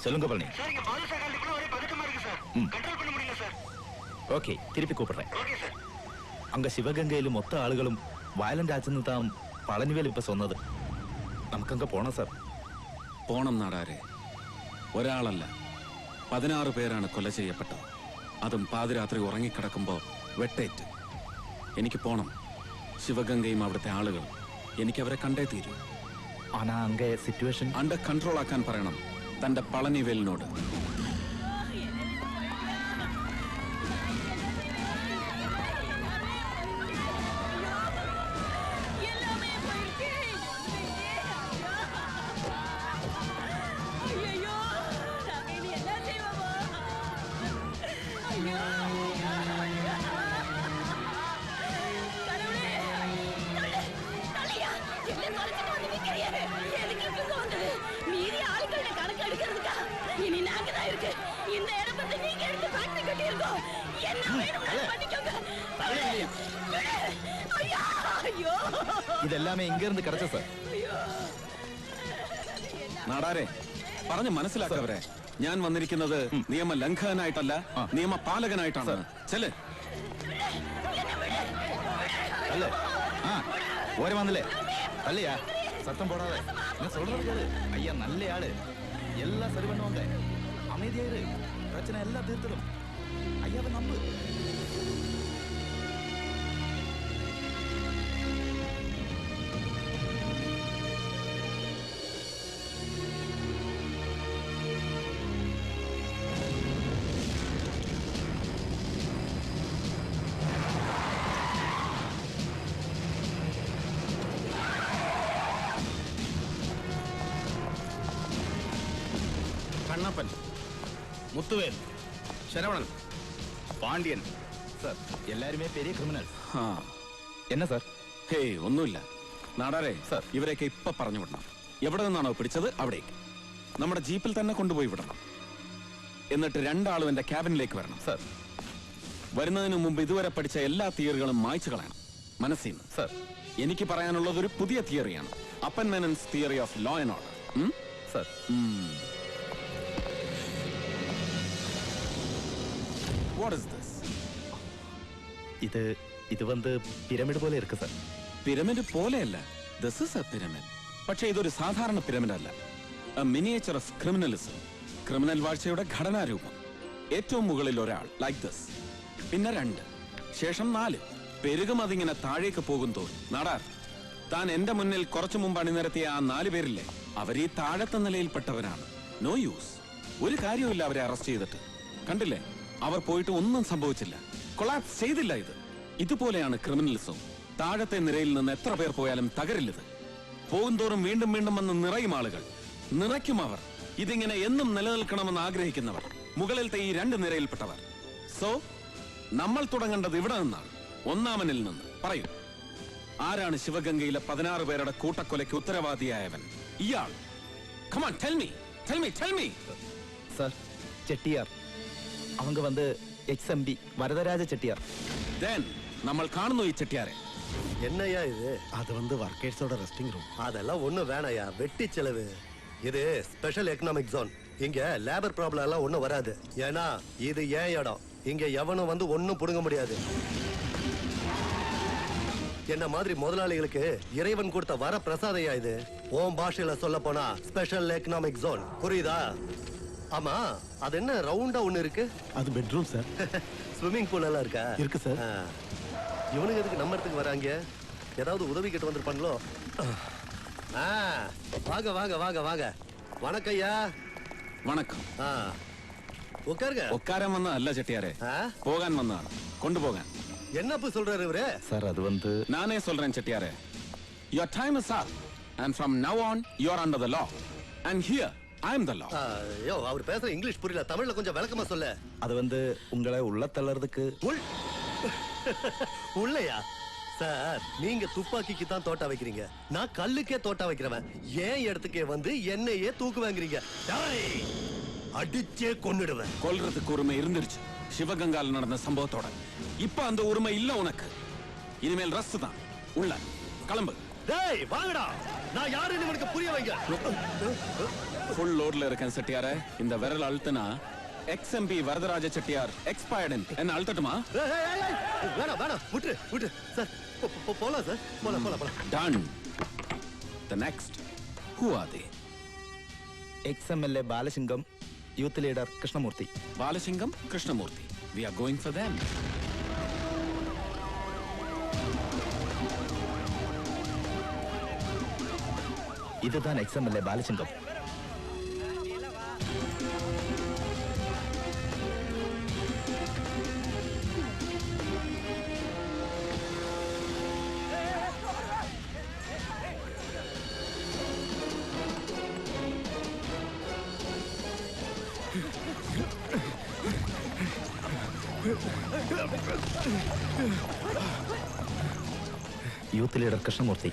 சொல்லுங்க பழனி. ஓகே, திருப்பி கூப்பிடுறேன். அங்க சிவகங்கையிலும் மொத்த ஆளுகளும் വയലന്റ് ആച്ചെന്ന് താൻ പളനിവേൽ ഇപ്പൊ സ്വന്നത്. നമുക്കങ്ങ് പോണം സാർ. പോണം നാടാരെ. ഒരാളല്ല 16 പേരാണ് കൊല ചെയ്യപ്പെട്ടത്. അതും പാതിരാത്രി ഉറങ്ങിക്കിടക്കുമ്പോ വെട്ടേറ്റ്. എനിക്ക് പോണം. ശിവഗംഗയും അവിടുത്തെ ആളുകൾ എനിക്കവരെ കണ്ടേ തീരൂ. ആനാ അങ്ങേ സിറ്റുവേഷൻ അണ്ടർ കൺട്രോൾ ആക്കാൻ പറയണം തന്റെ പളനിവേലിനോട്. ഇതെല്ലാമേ ഇങ്ങിരുന്ന് കിടച്ച സാർ. നാടാരെ പറഞ്ഞ് മനസ്സിലാക്കവരെ. ഞാൻ വന്നിരിക്കുന്നത് നിയമലംഘകനായിട്ടല്ല, നിയമപാലകനായിട്ടാണ്. ചെല്. അല്ലേ ഓരെ വന്നില്ലേ അല്ലയാ சத்தம் போடாத. நான் சொல்றது கேளு. ஐயா நல்ல ஆளு, எல்லாம் சரி பண்ணுவாங்க. அமைதியாயிரு, பிரச்சனை எல்லாம் தீர்த்துடும். ஐயாவை நம்பு. കണ്ണപ്പൻ, മുത്തുവേൽ, ശരവണൻ, പാണ്ഡ്യൻ. സാർ എല്ലാരുമേ പെരിയ ക്രിമിനൽ. എന്നാ സാർ? ഹേയ് ഒന്നുമില്ല നാടാരെ. സാർ ഇവരെയൊക്കെ ഇപ്പൊ പറഞ്ഞു വിടണം. എവിടെ നിന്നാണോ പിടിച്ചത് അവിടേക്ക് നമ്മുടെ ജീപ്പിൽ തന്നെ കൊണ്ടുപോയി വിടണം. എന്നിട്ട് രണ്ടാളും എന്റെ ക്യാബിനിലേക്ക് വരണം. സാർ വരുന്നതിന് മുമ്പ് ഇതുവരെ പഠിച്ച എല്ലാ തിയറികളും മായ്ച്ചു കളയണം മനസ്സിൽ നിന്ന്. സാർ എനിക്ക് പറയാനുള്ളത് ഒരു പുതിയ തിയറിയാണ്. അപ്പൻ Menon's theory of law and order. Sir What is this? ഇത് വന്ന് പിരമിഡ് പോലെ ഇരിക്കും സാർ. പിരമിഡ് പോലെയല്ല. This is a pyramid. പക്ഷേ ഇതൊരു സാധാരണ പിരമിഡ് അല്ല. A miniature of criminalism. Criminal വാഴ്ചയുടെ ഘടനാരൂപം. ഏറ്റവും മുകളിൽ ഒരാൾ ലൈക്ക് ദിസ്, പിന്നെ 2, ശേഷം 4. പെരുകും അതിങ്ങനെ താഴേക്ക് പോകും തോറും. നാടാർ, താൻ എന്റെ മുന്നിൽ കുറച്ചു മുമ്പ് അണിനിരത്തിയ ആ 4 പേരില്ലേ, അവർ ഈ താഴത്തെ നിലയിൽപ്പെട്ടവരാണ്. No use. ഒരു കാര്യവുമില്ല അവരെ അറസ്റ്റ് ചെയ്തിട്ട്. കണ്ടില്ലേ, അവർ പോയിട്ട് ഒന്നും സംഭവിച്ചില്ല. കൊളാപ്സ് ചെയ്തില്ല. ഇതുപോലെയാണ് ക്രിമിനലിസം. താഴത്തെ നിരയിൽ നിന്ന് എത്ര പേർ പോയാലും തകരില്ലത്. പോകുന്തോറും വീണ്ടും വീണ്ടും വന്ന് നിറയും ആളുകൾ. നിറയ്ക്കും അവർ. ഇതിങ്ങനെ എന്നും നിലനിൽക്കണമെന്ന് ആഗ്രഹിക്കുന്നവർ. മുകളിലത്തെ ഈ 2 നിരയിൽപ്പെട്ടവർ. സോ നമ്മൾ തുടങ്ങേണ്ടത് ഇവിടെ നിന്നാണ്, ഒന്നാമനിൽ നിന്ന്. പറയൂ, ആരാണ് ശിവഗംഗയിലെ 16 പേരുടെ കൂട്ടക്കൊലയ്ക്ക് ഉത്തരവാദിയായവൻ? ഇയാൾ. Come on, tell me. Sir Chettiar. அவங்க வந்து XMB வரதராஜ செட்டியார். Then നമ്മൾ കാണുന്നു ഈ ചെട്ടിയാരെ. என்னையா இது? அது வந்து வர்க்கர்ஸோட ரெஸ்டிங் ரூம். அதெல்லாம் ஒண்ணும் வேணாயா, வெட்டி செலவு. இது ஸ்பெஷல் எக்கனாமிக் ஜோன். இங்க லேபர் ப்ராப்ளம் எல்லாம் ஒண்ணும் வராது. ஏன்னா இது ஏன் இடம். இங்க எவனும் வந்து ஒண்ணும் புடுங்க முடியாது. என்ன மாதிரி முதலாளிகளுக்கு இறைவன் கொடுத்த வர பிரசாதையா இது. ஓம் பாஷையில சொல்ல போனா ஸ்பெஷல் எக்கனாமிக் ஜோன். புரியுதா? ஆமா, அது என்ன ரவுண்டா ஒண்ணு இருக்கு? அது பெட்ரூம் சார். ஸ்விம்மிங் பூல் எல்லாம் இருக்கா? இருக்கு சார். இவனுக்கு எதுக்கு நம்ம இடத்துக்கு வராங்க? ஏதாவது உதவி கேட்டு வந்திருப்பாங்களோ? வாங்க வாங்க வாங்க வாங்க. வணக்கம்யா. വണക്കം. உட்காருங்க. ഉക്കാരൻ വന്നതല്ല ചെട്ടിയാരെ, പോകാൻ വന്നതാണ്, കൊണ്ടുപോകാൻ. என்னப்பு சொல்றாரு இவரு? சார் அது வந்து நானே சொல்றேன் செட்டியாரே. Your time is up and from now on you are under the law and here I am the law. யோ, அவர் பேசுற இங்கிலீஷ் புரியல. தமிழ்ல கொஞ்சம் விளக்கமா சொல்ல. அது வந்து உங்களை உள்ள தள்ளறதுக்கு. உள்ளயா? சார், நீங்க துப்பாக்கிக்கு தான் தோட்டா வைக்கிறீங்க. நான் கல்லுக்கே தோட்டா வைக்கிறவன். ஏன் இடத்துக்கே வந்து என்னையே தூக்கு வாங்குறீங்க? அடிச்சே கொன்னுடுவேன். கொல்றதுக்கு உரிமை இருந்துருச்சு சிவகங்கால நடந்த சம்பவத்தோட. இப்ப அந்த உரிமை இல்ல உனக்கு. இனிமேல் ரஸ்து தான். உள்ள கிளம்பு. டேய் வாங்கடா. நான் யாருன்னு உனக்கு புரிய வைங்க. ஃபுல் லோட்ல இருக்கேன் செட்டியாரே. இந்த விரல் அழுத்தினா XMP வரதராஜ செட்டியார் எக்ஸ்பயர்ட் என்ன அழுத்தட்டுமா? வேணாம் வேணாம், விட்டு சார். போலாம் சார், போலாம். Done. The next. Who are they? XMLA Balasingam, youth leader Krishnamurthy. Balasingam, Krishnamurthy. We are going for them. இதுதான் XMLA Balasingam. Youth leader Krishnamurthy.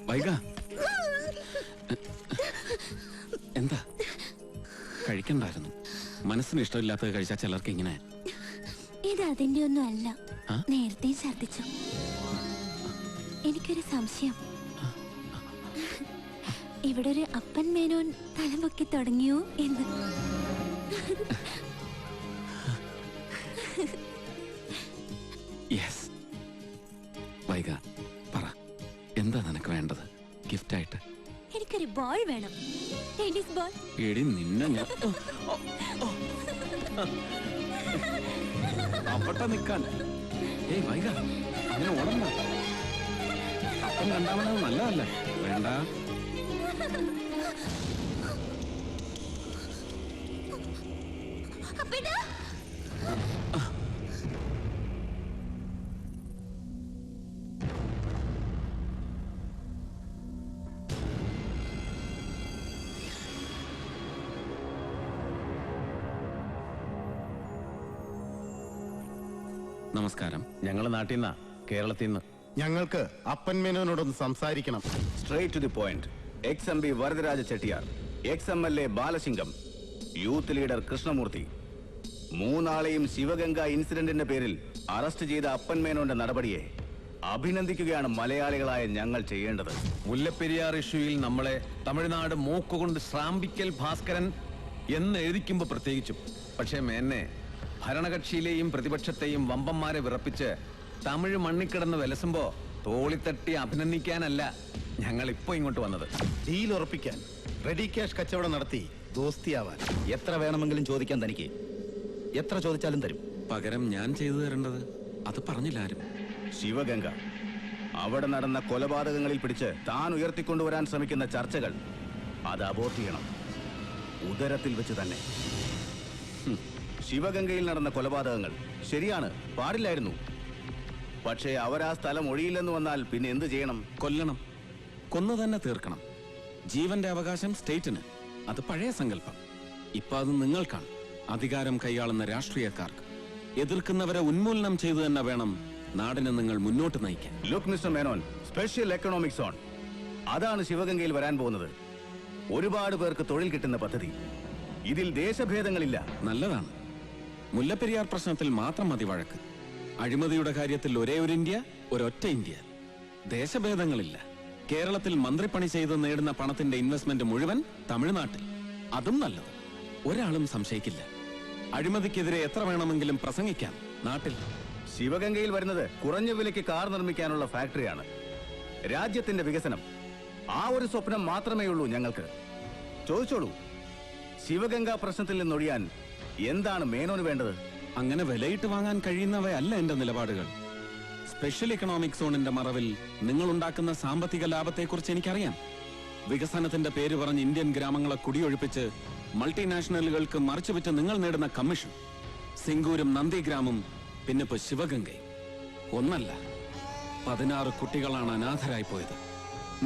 Vaiga, എന്താ? കഴിക്കണ്ടായിരുന്നു. മനസ്സിന് ഇഷ്ടമില്ലാത്തത് കഴിച്ചാൽ ചിലർക്ക് ഇങ്ങനെ. ഇത് അതിന്റെ ഒന്നും അല്ല. നേരത്തെ ഛർദിച്ചു. എനിക്കൊരു സംശയം. ഇവിടെ ഒരു അപ്പൻ മേനോൻ തലമുക്കി തുടങ്ങിയോ എന്ന്. യെസ്. വൈഗ, പറ, എന്താ നിനക്ക് വേണ്ടത് ഗിഫ്റ്റായിട്ട്? എനിക്കൊരു ബോൾ വേണം. Tennis ball. എടി നിന്നെ ഞാൻ അപ്പട്ട നിക്കാൻ. ഏയ് വൈഗ, അങ്ങനെ ഓടണ്ട. അപ്പം കണ്ടാവണത് നല്ലതല്ലേ? വേണ്ട. നമസ്കാരം. ഞങ്ങൾ നാട്ടിൽ നിന്നാ, കേരളത്തിൽ നിന്ന്. ഞങ്ങൾക്ക് അപ്പൻ മേനോനോടൊന്ന് സംസാരിക്കണം. Straight to the point. XMB Varadaraja Chettiyar, XMLA Balasingam, youth leader Krishnamoorthy, മൂന്നാളെയും ശിവഗംഗ ഇൻസിഡന്റിന്റെ പേരിൽ അറസ്റ്റ് ചെയ്ത അപ്പൻ മേനോന്റെ നടപടിയെ അഭിനന്ദിക്കുകയാണ് മലയാളികളായ ഞങ്ങൾ ചെയ്യേണ്ടത്. മുല്ലപ്പെരിയാർ ഇഷ്യൂയിൽ നമ്മളെ തമിഴ്നാട് മൂക്കുകൊണ്ട് ശ്രാമ്പിക്കൽ ഭാസ്കരൻ എന്ന് എഴുതിക്കുമ്പോ പ്രത്യേകിച്ചും. പക്ഷേ മേന്നെ ഭരണകക്ഷിയിലെയും പ്രതിപക്ഷത്തെയും വമ്പന്മാരെ വിറപ്പിച്ച് തമിഴ് മണ്ണിക്കിടന്ന് വിലസുമ്പോ തോളിത്തട്ടി അഭിനന്ദിക്കാനല്ല ഞങ്ങൾ ഇപ്പോ ഇങ്ങോട്ട് വന്നത്. ഡീൽ ഉറപ്പിക്കാൻ, റെഡി ക്യാഷ് കച്ചവടം നടത്തി ദോസ്തിയാവാൻ. എത്ര വേണമെങ്കിലും ചോദിക്കാൻ തനിക്ക്. എത്ര ചോദിച്ചാലും തരും. പകരം ഞാൻ ചെയ്തു തരേണ്ടത് അത് പറഞ്ഞില്ല ആരും. ശിവഗംഗ, അവിടെ നടന്ന കൊലപാതകങ്ങളിൽ പിടിച്ച് താൻ ഉയർത്തിക്കൊണ്ടുവരാൻ ശ്രമിക്കുന്ന ചർച്ചകൾ അത് അബോർട്ട് ചെയ്യണം. ഉദരത്തിൽ വെച്ച് തന്നെ. ശിവഗംഗയിൽ നടന്ന കൊലപാതകങ്ങൾ ശരിയാണ്, പാടില്ലായിരുന്നു. പക്ഷേ അവരാ സ്ഥലം ഒഴിയില്ലെന്ന് വന്നാൽ പിന്നെ എന്ത് ചെയ്യണം? കൊല്ലണം. കൊന്നു തന്നെ തീർക്കണം. ജീവന്റെ അവകാശം സ്റ്റേറ്റിന്. അത് പഴയ സങ്കല്പം. ഇപ്പൊ അത് നിങ്ങൾക്കാണ്. അധികാരം കൈയാളുന്ന രാഷ്ട്രീയക്കാർക്ക്. എതിർക്കുന്നവരെ ഉന്മൂലനം ചെയ്തു തന്നെ വേണം നാടിനെ നിങ്ങൾ മുന്നോട്ട് നയിക്കാൻ. Look mister Menon, special economic zone അതാണ് ശിവഗംഗയിൽ വരാൻ പോകുന്നത്. ഒരുപാട് പേർക്ക് തൊഴിൽ കിട്ടുന്ന പദ്ധതി. ഇതിൽ ദേശഭേദങ്ങളില്ല. നല്ലതാണ്. മുല്ലപ്പെരിയാർ പ്രശ്നത്തിൽ മാത്രം മതി വഴക്ക്. അഴിമതിയുടെ കാര്യത്തിൽ ഒരേ ഒരു ഇന്ത്യ, ഒരൊറ്റ ഇന്ത്യ. ദേശഭേദങ്ങളില്ല. കേരളത്തിൽ മന്ത്രിപ്പണി ചെയ്ത് നേടുന്ന പണത്തിന്റെ ഇൻവെസ്റ്റ്മെന്റ് മുഴുവൻ തമിഴ്നാട്ടിൽ. അതും നല്ലത്. ഒരാളും സംശയിക്കില്ല. അഴിമതിക്കെതിരെ എത്ര വേണമെങ്കിലും പ്രസംഗിക്കാം നാട്ടിൽ. ശിവഗംഗയിൽ വരുന്നത് കുറഞ്ഞ വിലയ്ക്ക് കാർ നിർമ്മിക്കാനുള്ള ഫാക്ടറിയാണ്. രാജ്യത്തിന്റെ വികസനം, ആ ഒരു സ്വപ്നം മാത്രമേ ഉള്ളൂ ഞങ്ങൾക്ക്. ചോദിച്ചോളൂ, ശിവഗംഗ പ്രശ്നത്തിൽ നിന്നൊഴിയാൻ എന്താണ് മേനോന് വേണ്ടത്? അങ്ങനെ വിലയിട്ട് വാങ്ങാൻ കഴിയുന്നവയല്ല എന്റെ നിലപാടുകൾ. സ്പെഷ്യൽ എക്കണോമിക് സോണിന്റെ മറവിൽ നിങ്ങൾ ഉണ്ടാക്കുന്ന സാമ്പത്തിക ലാഭത്തെക്കുറിച്ച് എനിക്കറിയാം. വികസനത്തിന്റെ പേര് പറഞ്ഞ് ഇന്ത്യൻ ഗ്രാമങ്ങളെ കുടിയൊഴിപ്പിച്ച് മൾട്ടിനാഷണലുകൾക്ക് മറിച്ചുവിറ്റ് നിങ്ങൾ നേടുന്ന കമ്മീഷൻ. സിംഗൂരും നന്ദിഗ്രാമും പിന്നെ ഇപ്പൊ ശിവഗംഗയും. ഒന്നല്ല, 16 കുട്ടികളാണ് അനാഥരായി പോയത്.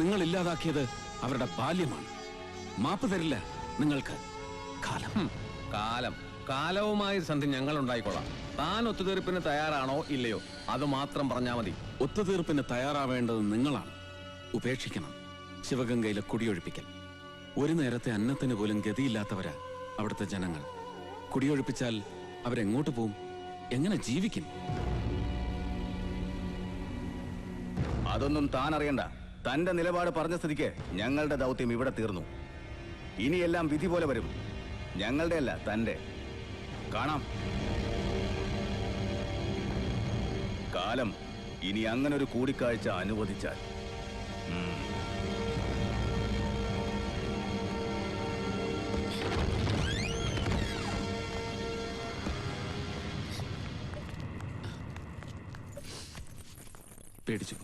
നിങ്ങൾ ഇല്ലാതാക്കിയത് അവരുടെ ബാല്യമാണ്. മാപ്പ് തരില്ല നിങ്ങൾക്ക് കാലം. കാലവുമായി സന്ധി ഞങ്ങൾ ഉണ്ടായിക്കൊള്ളാം. താൻ ഒത്തുതീർപ്പിന് തയ്യാറാണോ ഇല്ലയോ അത് മാത്രം പറഞ്ഞാൽ മതി. ഒത്തുതീർപ്പിന് തയ്യാറാവേണ്ടത് നിങ്ങളാണ്. ഉപേക്ഷിക്കണം ശിവഗംഗയിലെ കുടിയൊഴിപ്പിക്കൽ. ഒരു നേരത്തെ അന്നത്തിന് പോലും ഗതിയില്ലാത്തവരാ അവിടുത്തെ ജനങ്ങൾ. കുടിയൊഴിപ്പിച്ചാൽ അവരെങ്ങോട്ട് പോവും? എങ്ങനെ ജീവിക്കും? അതൊന്നും താൻ അറിയണ്ട. തന്റെ നിലപാട് പറഞ്ഞ സ്ഥിതിക്ക് ഞങ്ങളുടെ ദൗത്യം ഇവിടെ തീർന്നു. ഇനിയെല്ലാം വിധി പോലെ വരും. ഞങ്ങളുടെ അല്ല, തന്റെ. കാണാം. കാലം ഇനി അങ്ങനൊരു കൂടിക്കാഴ്ച അനുവദിച്ചാൽ. പേടിച്ചു.